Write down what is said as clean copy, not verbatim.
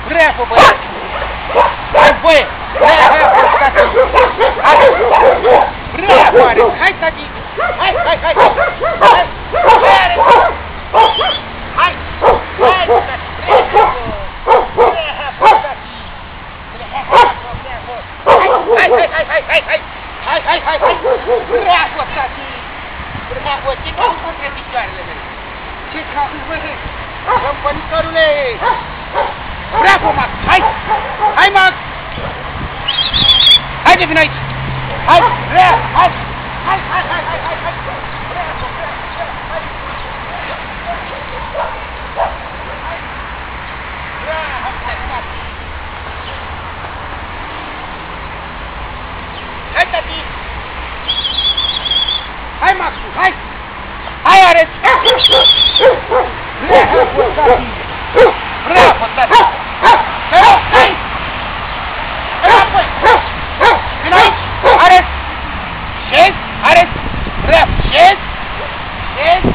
Bravo, băiat! Hai, băie! Bravo, tati! Hai! Bravo, Ares! Hai, tati! Hai, hai, hai! Hai! Hai, Ares! Hai! Hai, tati! Bravo! Bravo, tati! Bravo! Hai, hai, hai, hai, hai, hai! Hai, hai, hai, hai! Bravo, tati! Bravo! Ce cauți între picioarele mele? Ce cauți, băie? Compănitorule! Bravo, Max! Hai! Hai, Max! Haide, vino aici! Hai! Hai! Hai! Hai! Hai! Hai! Hai! Hai! Hai! Bravo! Hai, tati! Hai, Max! Hai! Hai, Ares! Bravo, tati! Bravo, tati! Hai! Înapoi! Vino aici! Ares! Șezi! Ares! Bravo! Șezi! Șezi!